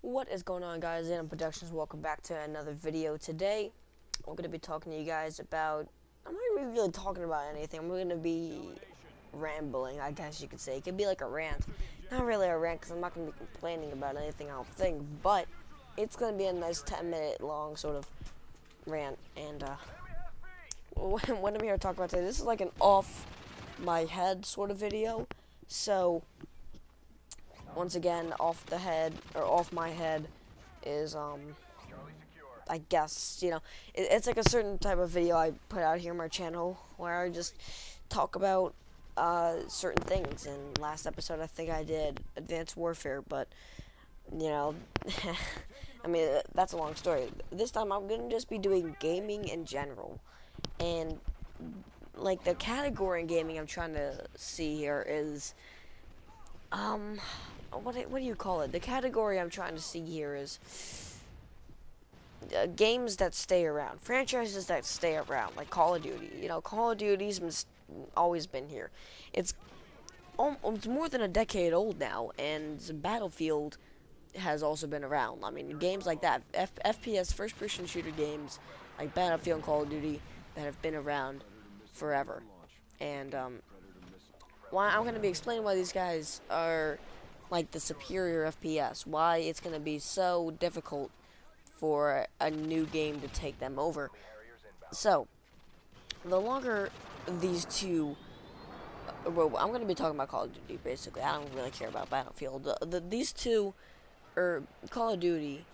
What is going on, guys? Adam Productions. Welcome back to another video. Today I'm going to be talking to you guys about, I'm not going to be really talking about anything. I'm going to be rambling, I guess you could say. It could be like a rant. Not really a rant, because I'm not going to be complaining about anything, I don't think, but it's going to be a nice 10-minute long sort of rant. And what I'm here to talk about today, this is like an off my head sort of video. So once again, off my head is, I guess, it's like a certain type of video I put out here on my channel where I just talk about certain things. And last episode I think I did Advanced Warfare, but, I mean, that's a long story. This time I'm going to just be doing gaming in general. And, like, the category in gaming I'm trying to see here is, what do you call it? The category I'm trying to see here is games that stay around, franchises that stay around, like Call of Duty. Call of Duty's always been here. It's more than a decade old now, and Battlefield has also been around. I mean, games like that, FPS, first-person shooter games like Battlefield and Call of Duty that have been around forever. And I'm going to be explaining why these guys are like the superior FPS, why it's going to be so difficult for a new game to take them over. So, the longer these two, well, I'm going to be talking about Call of Duty, basically. I don't really care about Battlefield. These two, Call of Duty,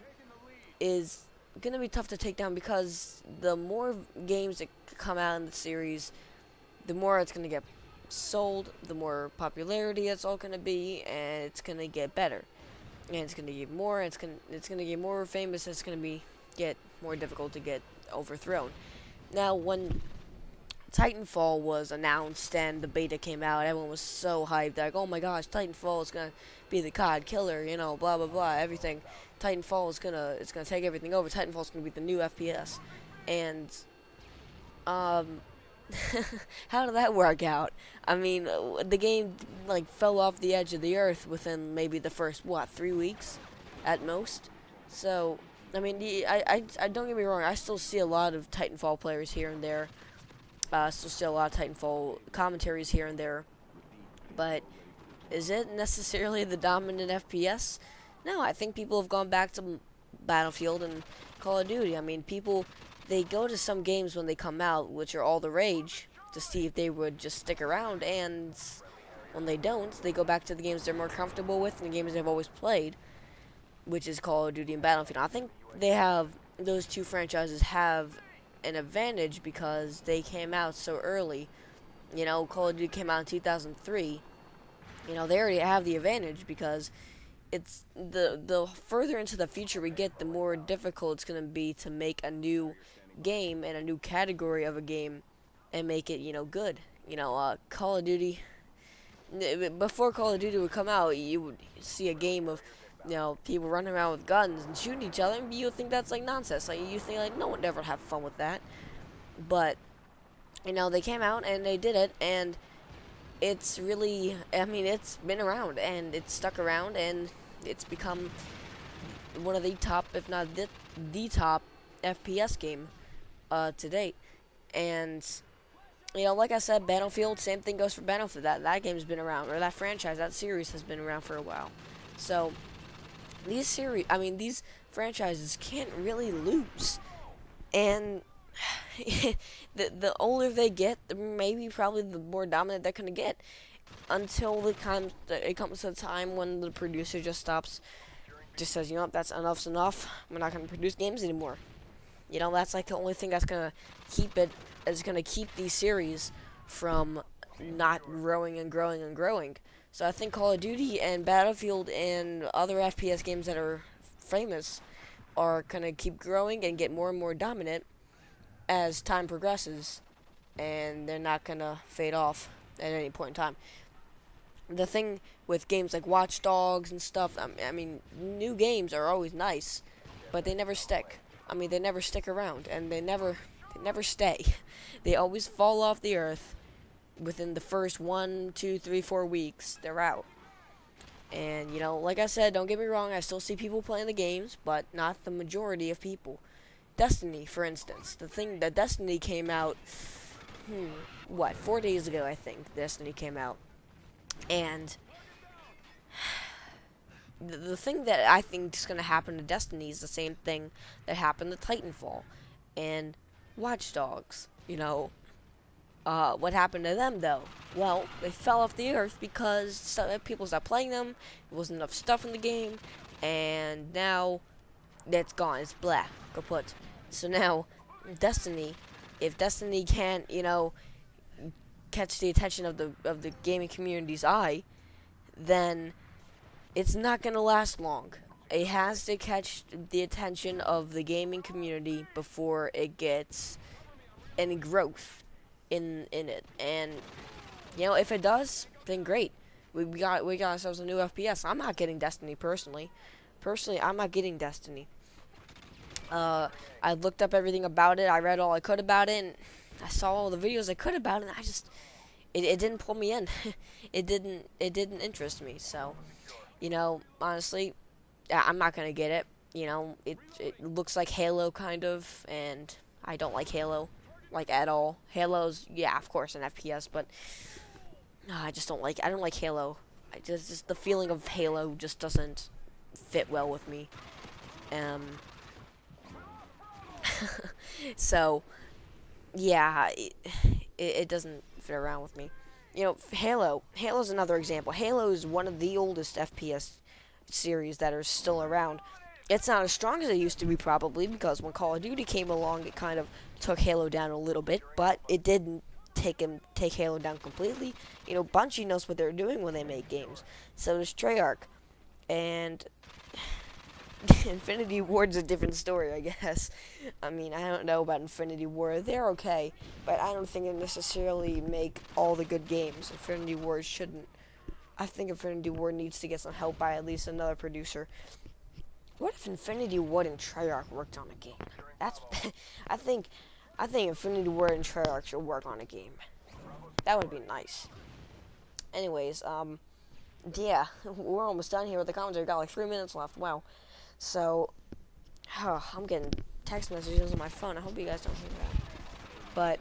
is going to be tough to take down because the more games that come out in the series, the more it's going to get sold, the more popularity it's all going to be, and it's going to get better, and it's going to get more, it's going to get more famous, it's going to get more difficult to get overthrown. Now, when Titanfall was announced and the beta came out, everyone was so hyped, like, oh my gosh, Titanfall is going to be the COD killer, blah blah blah, everything. Titanfall is going to take everything over. Titanfall is going to be the new FPS. And how did that work out? I mean, the game fell off the edge of the earth within maybe the first 3 weeks at most. So I mean, I don't get me wrong, I still see a lot of Titanfall players here and there. Still see a lot of Titanfall commentaries here and there. But is it necessarily the dominant FPS? No, I think people have gone back to Battlefield and Call of Duty. I mean, people, they go to some games when they come out, which are all the rage, to see if they would just stick around, and when they don't, they go back to the games they're more comfortable with and the games they've always played, which is Call of Duty and Battlefield. I think those two franchises have an advantage because they came out so early. Call of Duty came out in 2003. They already have the advantage because it's the further into the future we get, the more difficult it's going to be to make a new game and a new category of a game and make it, good. Call of Duty, before Call of Duty would come out, you would see a game of, people running around with guns and shooting each other, and you would think that's like nonsense. You think no one would ever have fun with that. But, they came out and they did it, and it's really, I mean, it's been around and it's stuck around, and it's become one of the top, if not the top FPS game to date. And like I said, Battlefield, same thing goes for Battlefield. That game's been around, or that franchise, that series has been around for a while. So these franchises can't really lose. And the older they get, probably the more dominant they're gonna get, until it comes to the time when the producer just says, that's enough's enough. We're not gonna produce games anymore. That's like the only thing that's gonna keep these series from not growing and growing and growing. So I think Call of Duty and Battlefield and other FPS games that are famous are gonna keep growing and get more and more dominant as time progresses, and they're not gonna fade off at any point in time. The thing with games like Watch Dogs and stuff, I mean, new games are always nice, but they never stick. I mean, they never stick around, and they never stay. They always fall off the earth within the first 1, 2, 3, 4 weeks. They're out. And, you know, like I said, don't get me wrong, I still see people playing the games, but not the majority of people. Destiny, for instance. The thing that Destiny came out, 4 days ago, I think, Destiny came out. And the thing that I think is going to happen to Destiny is the same thing that happened to Titanfall and Watch Dogs. You know, what happened to them, though? Well, they fell off the earth because people stopped playing them, there wasn't enough stuff in the game, and now it's gone. It's blah, kaput. So now, Destiny, if Destiny can't, you know, catch the attention of the gaming community's eye, then it's not going to last long. It has to catch the attention of the gaming community before it gets any growth in it. And, you know, if it does, then great. We got ourselves a new FPS. I'm not getting Destiny personally. I'm not getting Destiny. I looked up everything about it. I read all I could about it, and I saw all the videos I could about it, and it didn't pull me in. it didn't interest me. So, you know, honestly, I'm not gonna get it. You know, it looks like Halo kind of, and I don't like Halo, like at all. Halo's, yeah, of course, an FPS, but I just don't like. I don't like Halo. Just the feeling of Halo just doesn't fit well with me. So, yeah, it doesn't fit around with me. You know, Halo's another example. Halo is one of the oldest FPS series that are still around. It's not as strong as it used to be, probably, because when Call of Duty came along, it kind of took Halo down a little bit, but it didn't take Halo down completely. You know, Bungie knows what they're doing when they make games. So does Treyarch. And Infinity Ward's a different story, I guess. I mean, I don't know about Infinity Ward. They're okay, but I don't think they necessarily make all the good games. Infinity Ward shouldn't. I think Infinity Ward needs to get some help by at least another producer. What if Infinity Ward and Treyarch worked on a game? That's I think Infinity Ward and Treyarch should work on a game. That would be nice. Anyways, yeah, we're almost done here with the commentary. Got like 3 minutes left. Wow. So, I'm getting text messages on my phone. I hope you guys don't hear that. But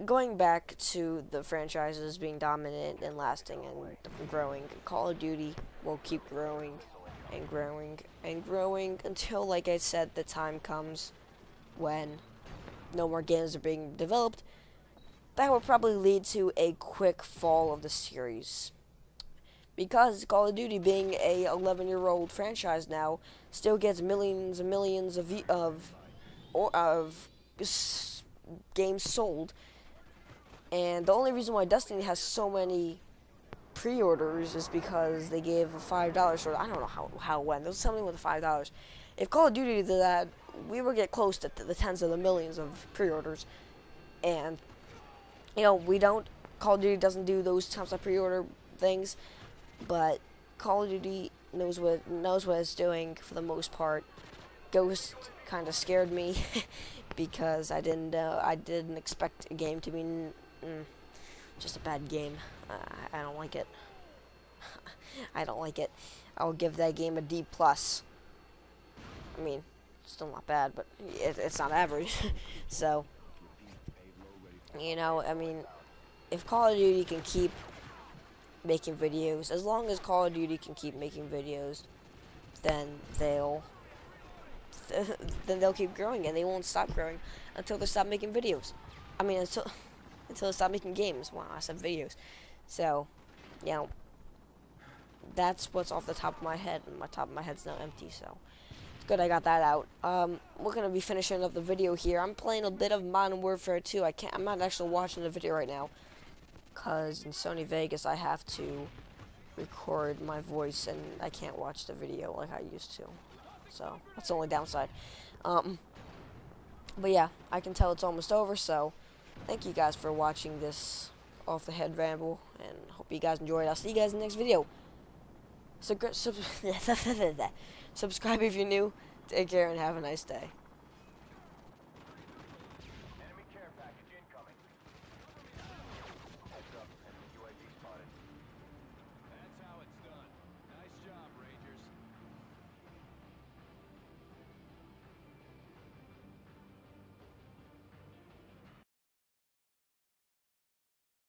going back to the franchises being dominant and lasting and growing, Call of Duty will keep growing and growing and growing until, like I said, the time comes when no more games are being developed. That will probably lead to a quick fall of the series. Because Call of Duty, being a 11-year-old franchise now, still gets millions and millions of games sold. And the only reason why Destiny has so many pre-orders is because they gave a $5 short. I don't know how it went. There was something with the $5. If Call of Duty did that, we would get close to the tens of the millions of pre-orders. And, you know, Call of Duty doesn't do those types of pre-order things. But Call of Duty knows what it's doing for the most part. Ghost kind of scared me because I didn't expect a game to be just a bad game. I don't like it. I don't like it. I'll give that game a D+. I mean, it's still not bad, but it's not average. So, you know, I mean, if Call of Duty can keep making videos, as long as Call of Duty can keep making videos, then they'll keep growing, and they won't stop growing until they stop making videos. I mean, until they stop making games. Wow, I said videos. So, you know, that's what's off the top of my head, and my top of my head's now empty. So, it's good I got that out. We're gonna be finishing up the video here. I'm playing a bit of Modern Warfare 2. I'm not actually watching the video right now, because in Sony Vegas I have to record my voice and I can't watch the video like I used to. So that's the only downside. But yeah, I can tell it's almost over, so thank you guys for watching this off the head ramble, and hope you guys enjoyed. I'll see you guys in the next video. Subscribe if you're new. Take care and have a nice day.